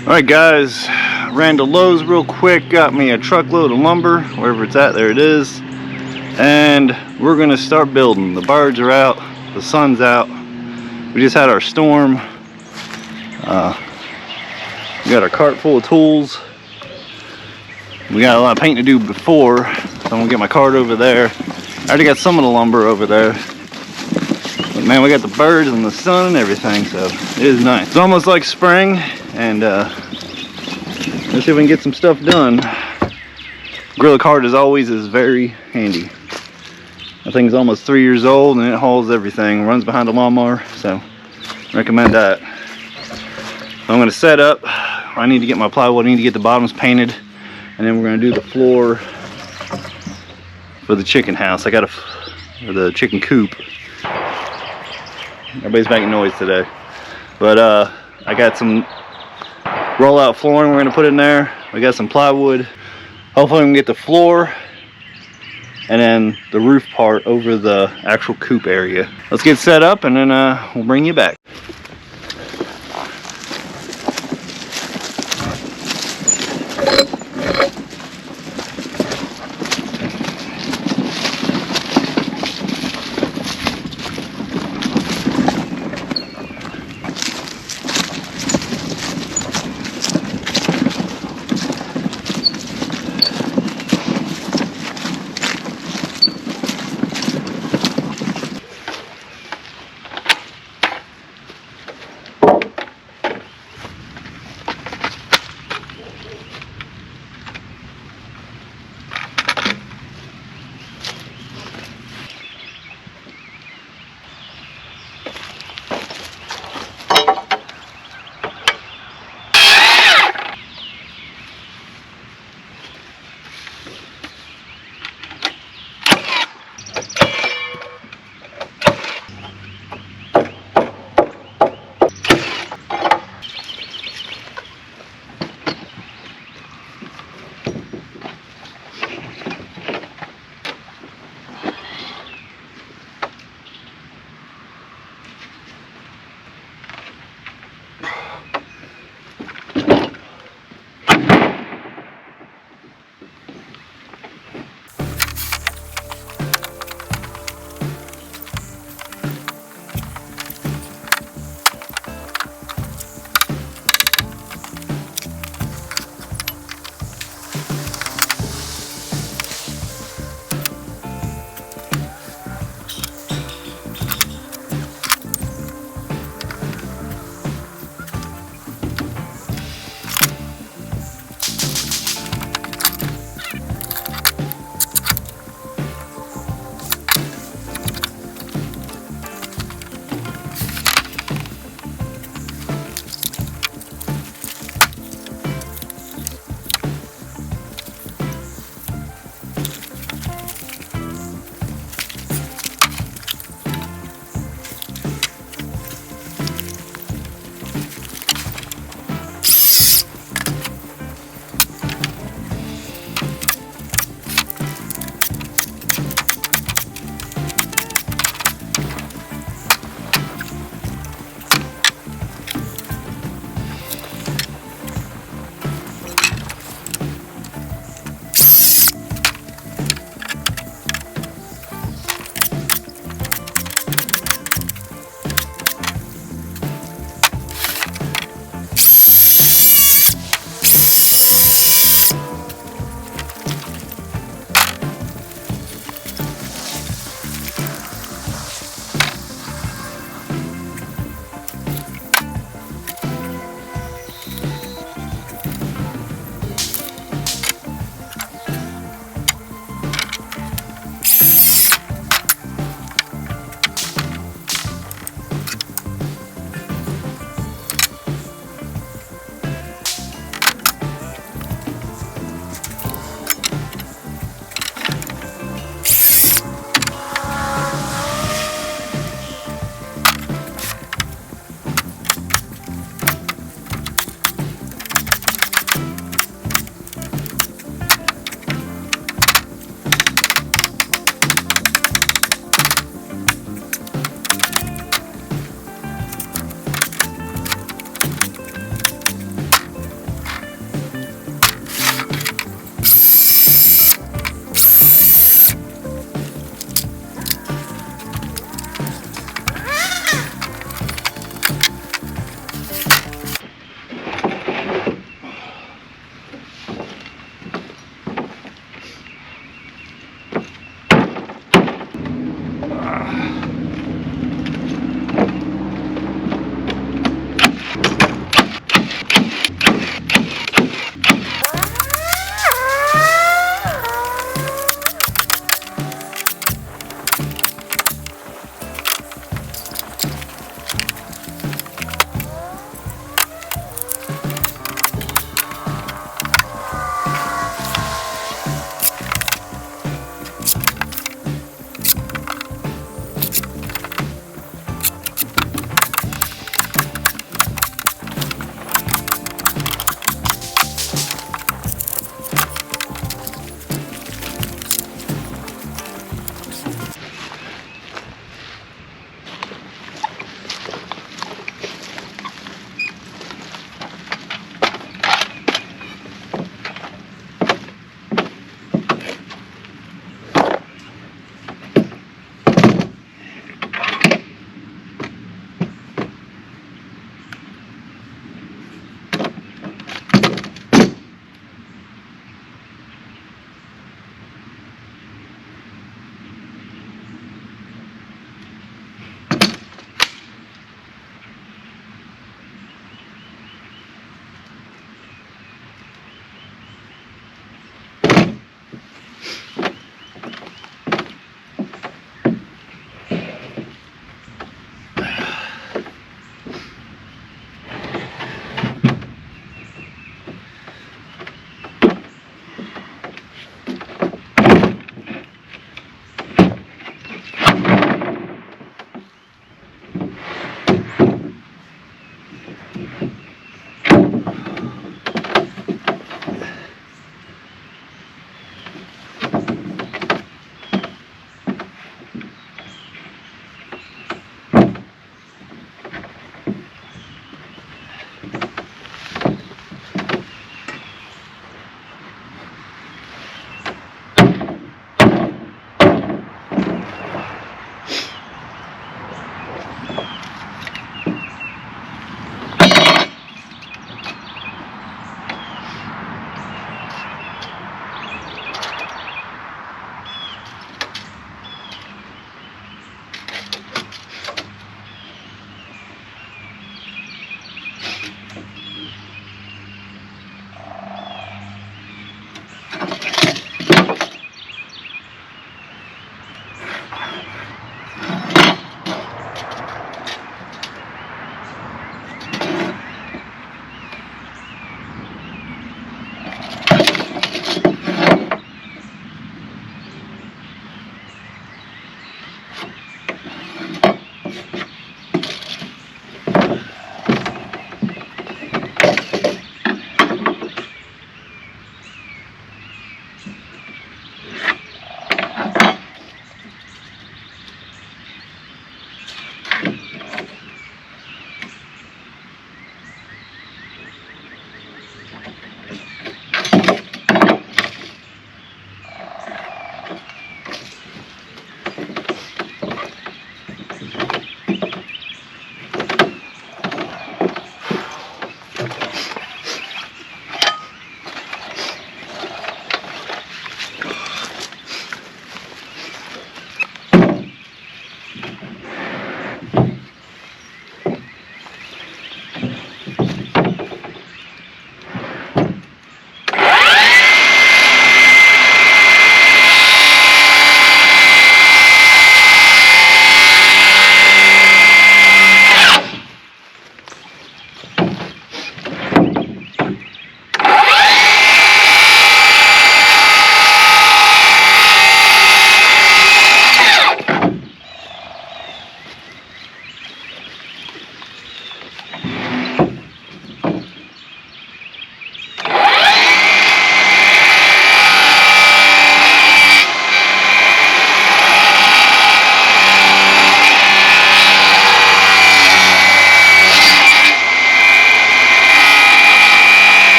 Alright guys, ran to Lowe's real quick, got me a truckload of lumber, wherever it's at, there it is. And we're gonna start building. The birds are out, the sun's out. We just had our storm. We got our cart full of tools. We got a lot of painting to do before, so I'm gonna get my cart over there. I already got some of the lumber over there. But man, we got the birds and the sun and everything, so it is nice. It's almost like spring, and let's see if we can get some stuff done. Gorilla cart, as always, is very handy. That thing's almost 3 years old and it hauls everything. Runs behind a lawnmower, so recommend that. So I'm gonna set up. I need to get my plywood, I need to get the bottoms painted, and then we're gonna do the floor for the chicken house. I got the chicken coop. Everybody's making noise today. But I got some roll-out flooring we're gonna put in there. We got some plywood. Hopefully we can get the floor and then the roof part over the actual coop area. Let's get set up and then we'll bring you back.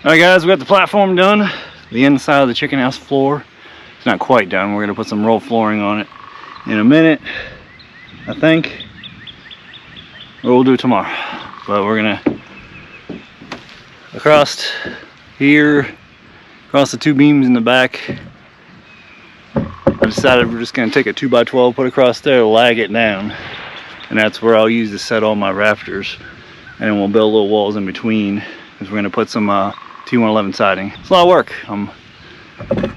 Alright guys, we got the platform done. The inside of the chicken house floor. It's not quite done. We're gonna put some roll flooring on it in a minute, I think. Or we'll do it tomorrow. But we're gonna across here, across the two beams in the back. I decided we're just gonna take a 2x12, put across there, lag it down, and that's where I'll use to set all my rafters. And then we'll build little walls in between, because we're gonna put some T111 siding. It's a lot of work.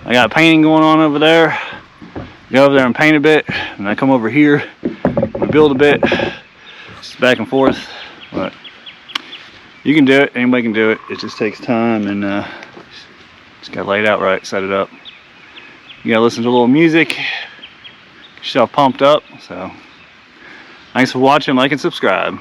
I got painting going on over there. Go over there and paint a bit, and I come over here, we build a bit, just back and forth. But you can do it. Anybody can do it. It just takes time, and just gotta lay it out right, set it up. You gotta listen to a little music, get yourself pumped up. So thanks for watching, like and subscribe.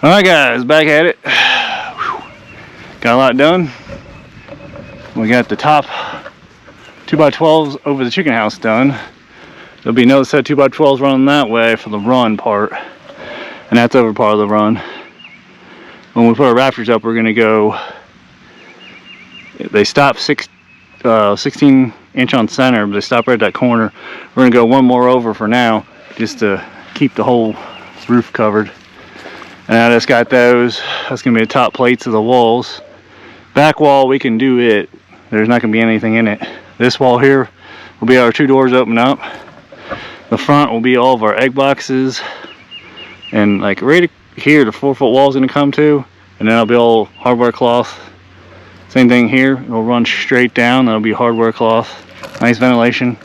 Alright guys, back at it. Got a lot done. We got the top 2x12s over the chicken house done. There'll be another set of 2x12s running that way for the run part, and that's over part of the run. When we put our rafters up, we're gonna go, they stop 16 inch on center, but they stop right at that corner. We're gonna go one more over for now, just to keep the whole roof covered. And I just got those. That's gonna be the top plates of the walls. Back wall, we can do it. There's not gonna be anything in it. This wall here will be our two doors open up. The front will be all of our egg boxes. And like right here, the 4-foot wall is gonna come to. And then it'll be all hardware cloth. Same thing here, it'll run straight down. That'll be hardware cloth. Nice ventilation.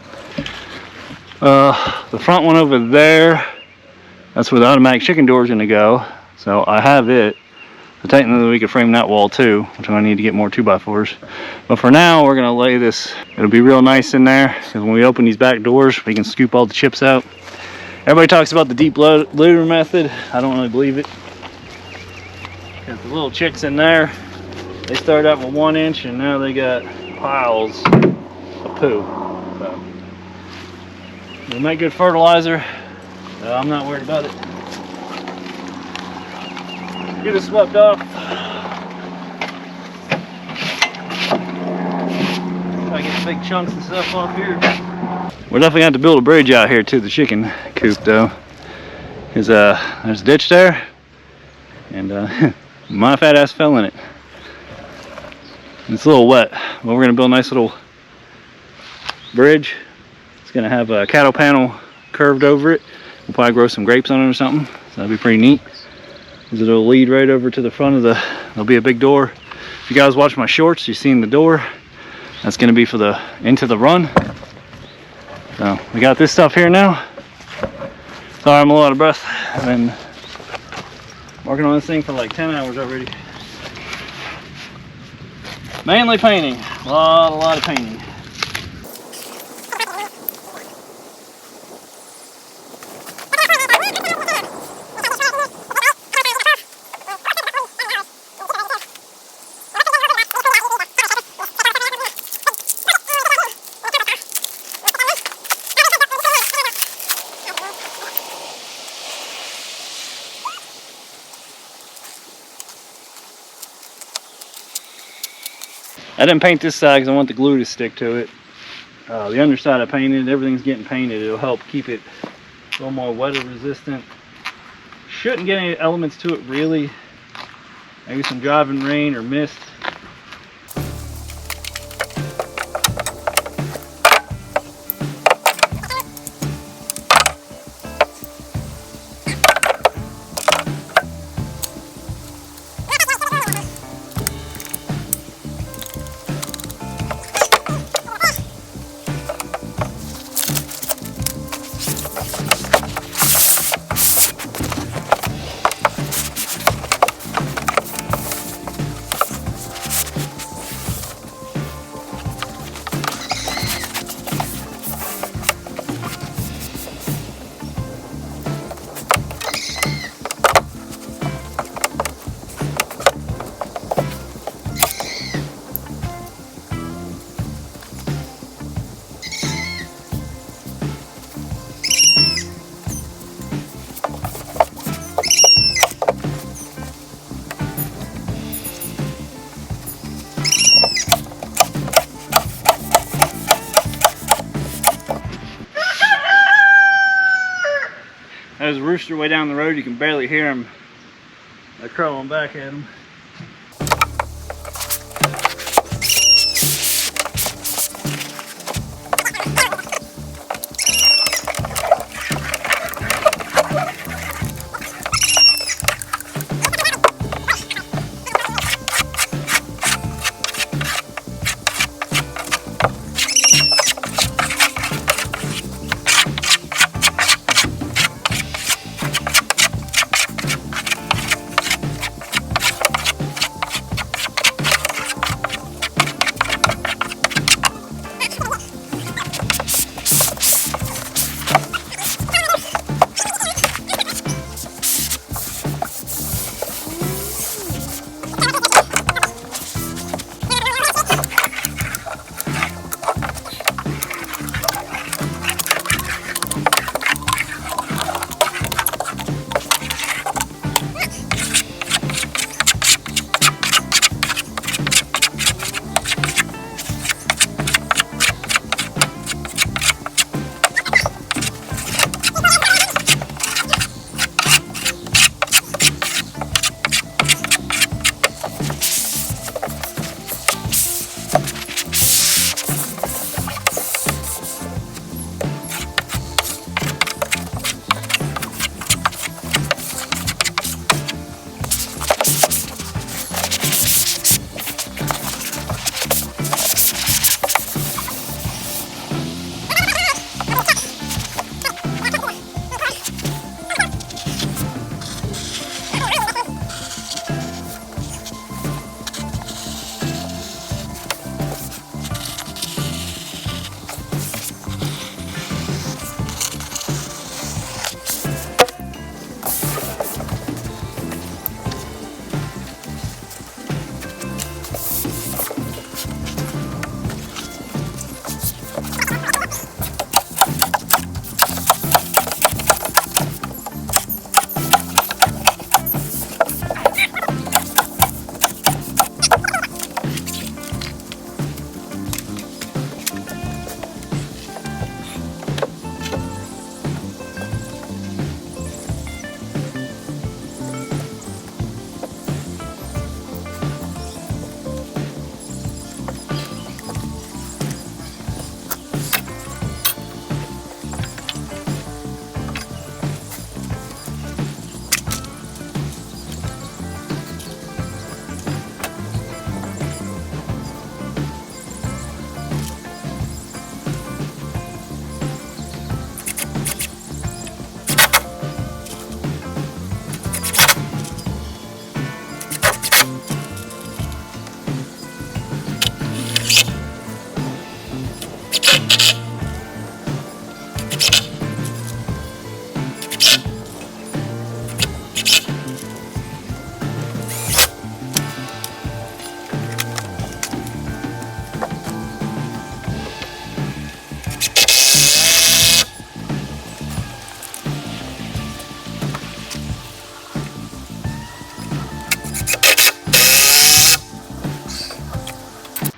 The front one over there, that's where the automatic chicken door is gonna go. So I have it. So technically we could frame that wall too, which I need to get more 2x4s. But for now, we're gonna lay this. It'll be real nice in there, because when we open these back doors, we can scoop all the chips out. Everybody talks about the deep loader method. I don't really believe it. Got the little chicks in there. They started out with 1 inch and now they got piles of poo. So they make good fertilizer. I'm not worried about it. Get it swept off. Try to get big chunks and stuff off here. We're definitely going to have to build a bridge out here to the chicken coop though. Because there's a ditch there. And my fat ass fell in it. It's a little wet, but we're going to build a nice little bridge. It's going to have a cattle panel curved over it. We'll probably grow some grapes on it or something, so that'll be pretty neat. It'll lead right over to the front of there'll be a big door. If you guys watch my shorts, you've seen the door. That's going to be for into the run. So we got this stuff here now. Sorry, I'm a lot of breath. I've been working on this thing for like 10 hours already. Mainly painting, a lot of painting. I didn't paint this side because I want the glue to stick to it. The underside I painted, everything's getting painted. It'll help keep it a little more weather resistant. Shouldn't get any elements to it really. Maybe some driving rain or mist. There's a rooster way down the road. You can barely hear him. They're crowing back at him.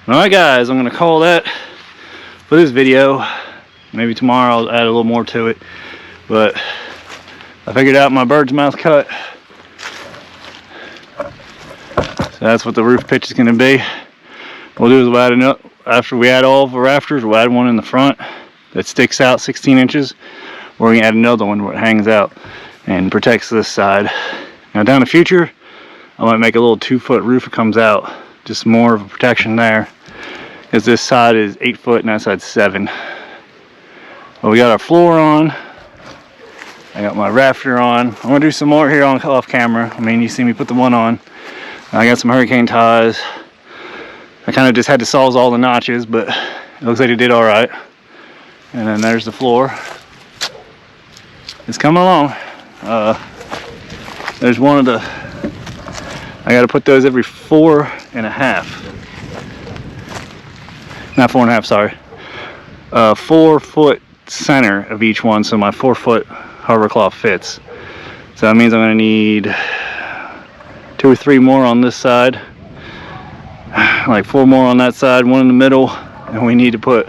Alright guys, I'm gonna call that for this video. Maybe tomorrow I'll add a little more to it, but I figured out my bird's mouth cut, so that's what the roof pitch is gonna be. What we'll do is we'll add enough, after we add all of the rafters, we'll add one in the front that sticks out 16 inches. We're gonna add another one where it hangs out and protects this side. Now down the future, I might make a little 2-foot roof that comes out, just more of a protection there, because this side is 8 foot and that side's 7. But we got our floor on. I got my rafter on. I'm gonna do some more here on off camera. I mean, you see me put the one on. I got some hurricane ties. I kind of just had to saws all the notches, but it looks like it did all right. And then there's the floor. It's coming along. There's one of the, I got to put those every 4.5. Not 4.5, sorry. 4 foot center of each one, so my 4 foot harbor cloth fits. So that means I'm going to need 2 or 3 more on this side, like 4 more on that side, 1 in the middle, and we need to put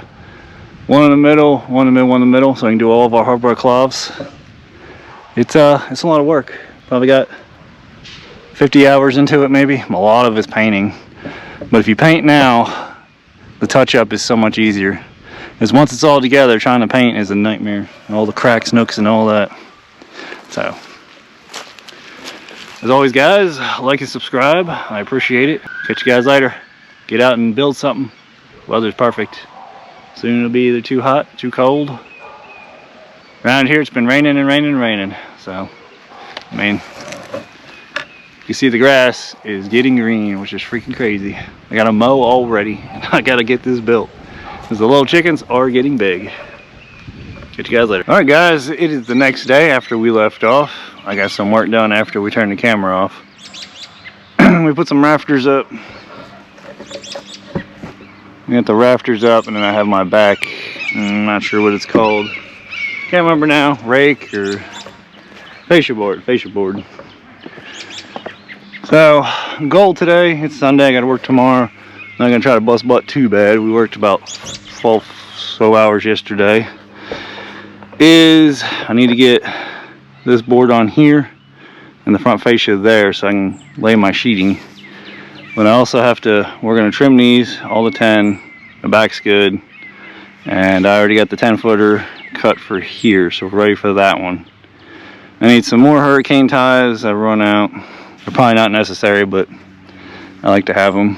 1 in the middle, 1 in the middle, 1 in the middle, so I can do all of our harbor cloths. It's a lot of work. Probably got 50 hours into it, maybe. A lot of it's painting, but if you paint now, the touch-up is so much easier. Because once it's all together, trying to paint is a nightmare. All the cracks, nooks, and all that. So, as always, guys, like and subscribe. I appreciate it. Catch you guys later. Get out and build something. Weather's perfect. Soon it'll be either too hot, too cold. Around here, it's been raining and raining and raining. So, I mean, you see the grass is getting green, which is freaking crazy. I gotta mow already, and I gotta get this built, because the little chickens are getting big. Catch you guys later. Alright guys, it is the next day after we left off. I got some work done after we turned the camera off. We put some rafters up. We got the rafters up, and then I have my back, I'm not sure what it's called. Can't remember now, rake or fascia board. So, goal today, it's Sunday, I gotta work tomorrow. I'm not gonna try to bust butt too bad. We worked about 12 so hours yesterday. I need to get this board on here and the front fascia there so I can lay my sheeting. But I also have to, we're gonna trim these, all the 10, the back's good. And I already got the 10-footer cut for here, so we're ready for that one. I need some more hurricane ties. I've run out. They're probably not necessary, but I like to have them.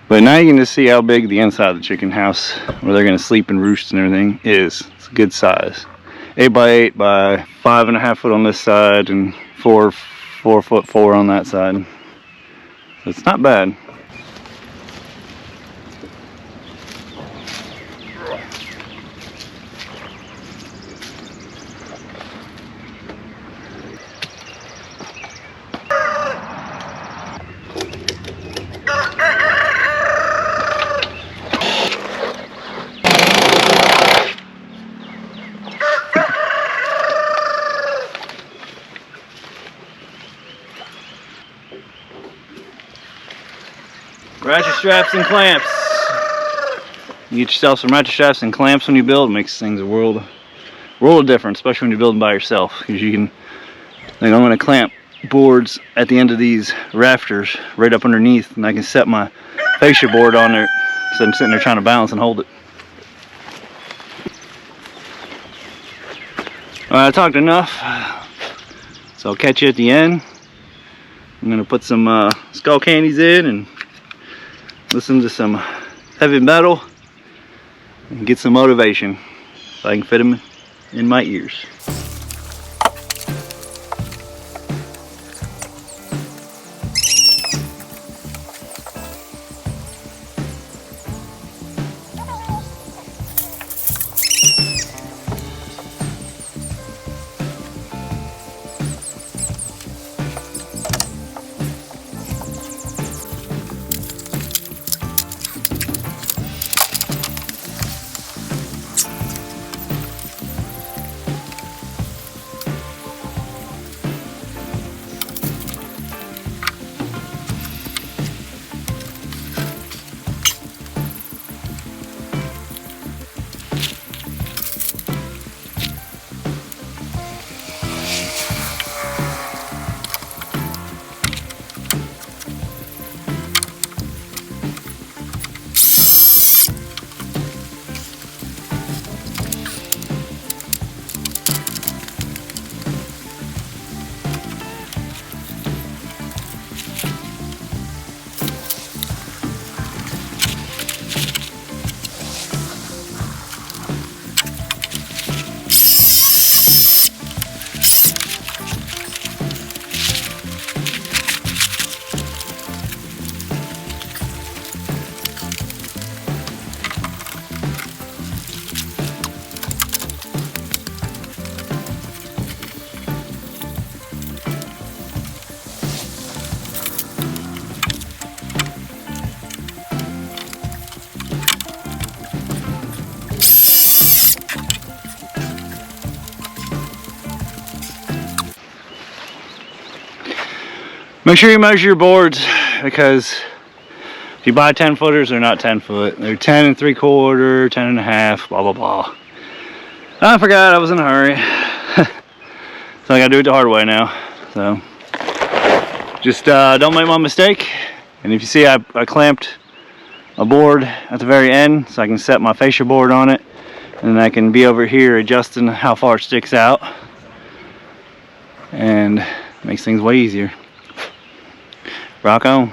But now you can just see how big the inside of the chicken house, where they're going to sleep and roost and everything, is. It's a good size. 8 by 8 by 5.5 foot on this side, and 4 foot 4 on that side. So it's not bad. Ratchet straps and clamps. You get yourself some ratchet straps and clamps when you build. It makes things a world of difference, especially when you're building by yourself. Because you can, like, I'm going to clamp boards at the end of these rafters right up underneath, and I can set my fascia board on there, so I'm sitting there trying to balance and hold it. Alright, I talked enough, so I'll catch you at the end. I'm going to put some skull candies in and listen to some heavy metal and get some motivation so I can fit them in my ears. Make sure you measure your boards, because if you buy 10 footers, they're not 10 foot. They're 10 and 3/4, 10 and a half, blah, blah, blah. I forgot I was in a hurry. So I gotta do it the hard way now. So just don't make my mistake. And if you see, I clamped a board at the very end so I can set my fascia board on it. And then I can be over here adjusting how far it sticks out. And makes things way easier. Rock on.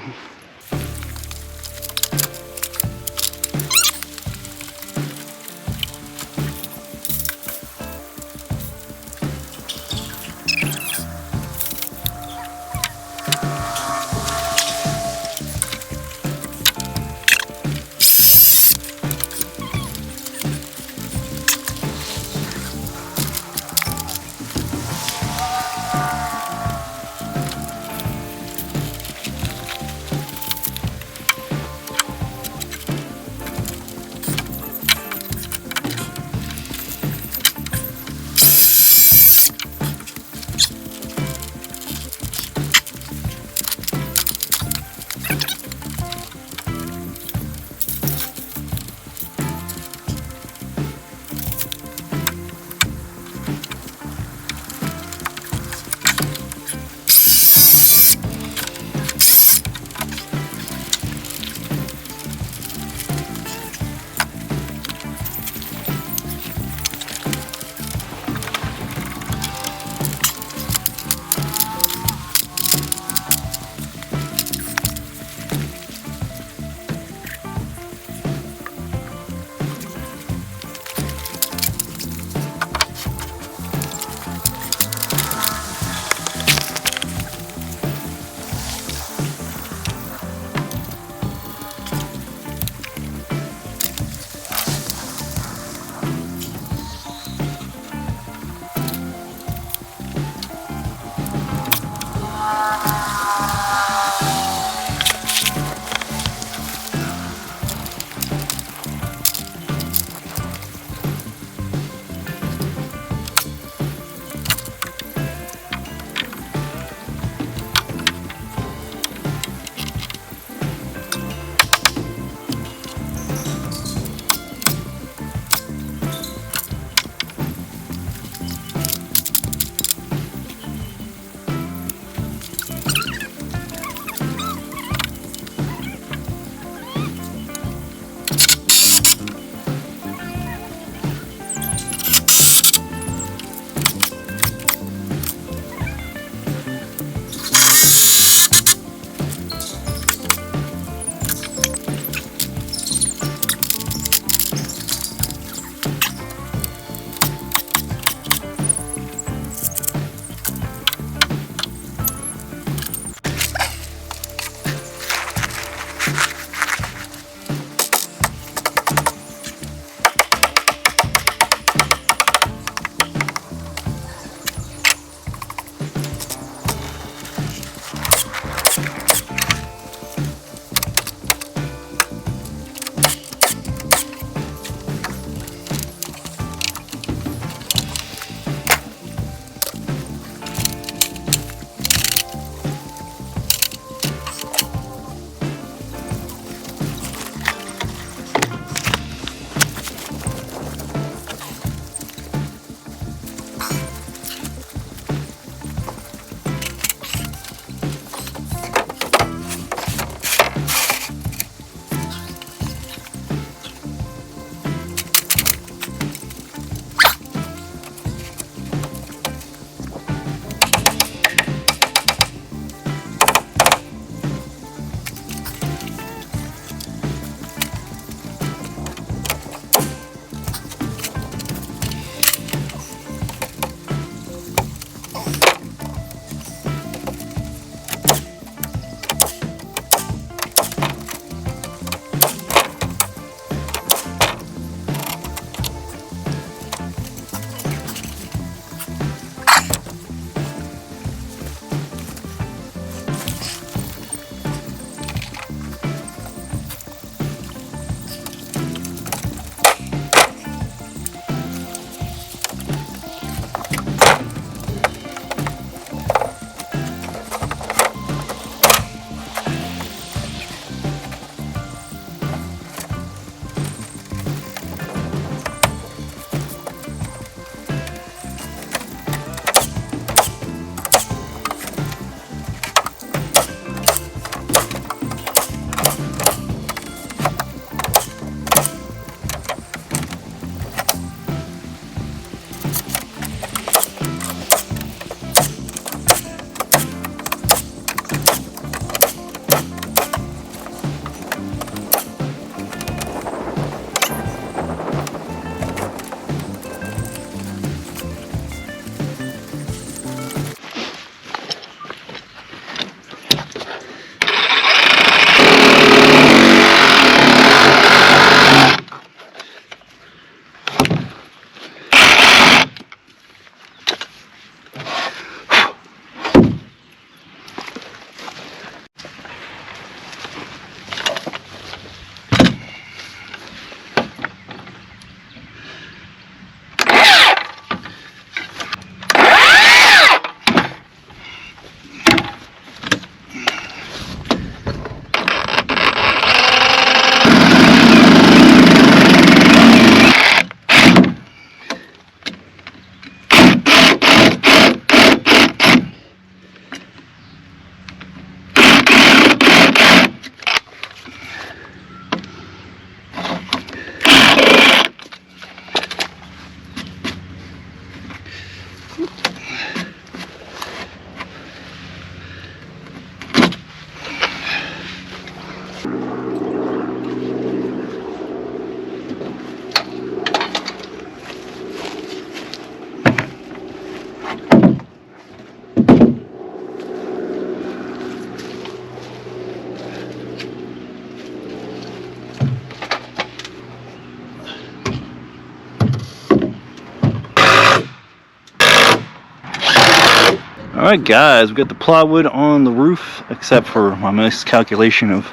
Alright guys, we got the plywood on the roof, except for my miscalculation of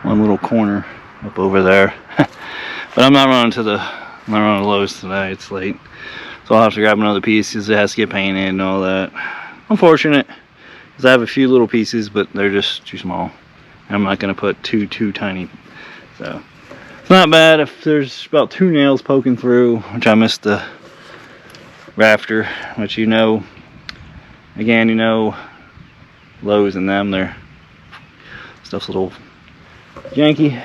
one little corner up over there. But I'm not running to Lowe's today, it's late. So I'll have to grab another piece because it has to get painted and all that. Unfortunate, because I have a few little pieces, but they're just too small. I'm not going to put too tiny. So it's not bad if there's about 2 nails poking through, which I missed the rafter, which again, Lowe's and them, their stuff's a little janky.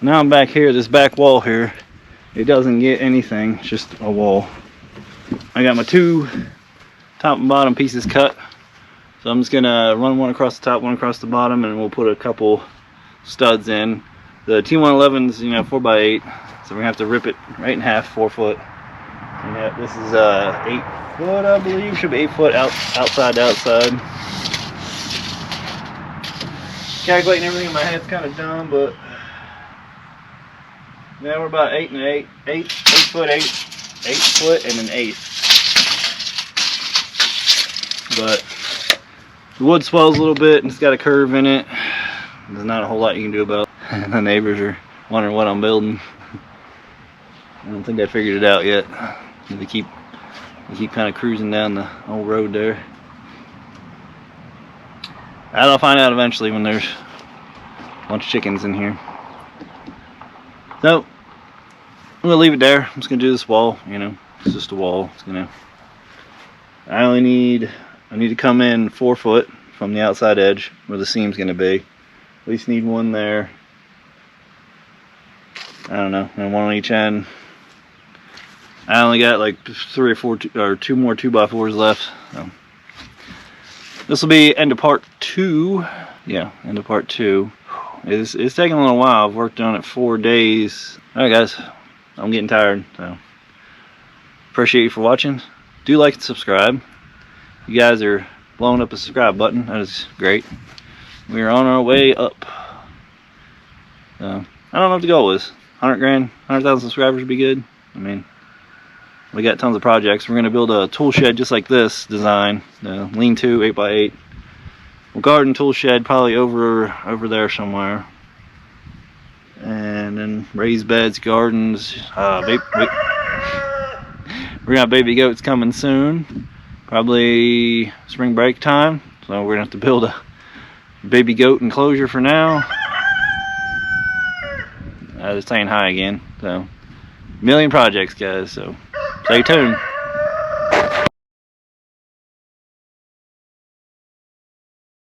Now I'm back here, this back wall here, it doesn't get anything, it's just a wall. I got my 2 top and bottom pieces cut, so I'm just gonna run one across the top, one across the bottom, and we'll put a couple studs in. The T111's 4x8, so we're gonna have to rip it right in half, 4 foot. And yeah, this is 8 foot, I believe. Should be 8 foot outside to outside. Calculating everything in my head's kind of dumb, but now we're about 8 and 8, 8 foot 8 foot and an 1/8. But the wood swells a little bit and it's got a curve in it. There's not a whole lot you can do about it. And the neighbors are wondering what I'm building. I don't think I figured it out yet. They keep kind of cruising down the old road there. I'll find out eventually when there's a bunch of chickens in here. So I'm gonna leave it there. I'm just gonna do this wall. It's just a wall. I need to come in 4 foot from the outside edge where the seam's gonna be. At least need one there. I don't know, and one on each end. I only got like 3 or 4 or 2 more 2x4s left. So this will be end of part 2. Yeah, end of part 2. It's taking a little while. I've worked on it 4 days. All right, guys, I'm getting tired. So appreciate you for watching. Do like and subscribe. You guys are blowing up the subscribe button. That is great. We are on our way up. I don't know what the goal is. 100 grand, 100,000 subscribers would be good. I mean, we got tons of projects. We're going to build a tool shed just like this design, the lean-to 8x8. Garden tool shed probably over there somewhere. And then raised beds, gardens. We're going to have baby goats coming soon. Probably spring break time. So we're going to have to build a baby goat enclosure for now. Just saying hi again. So, million projects, guys. So, stay tuned.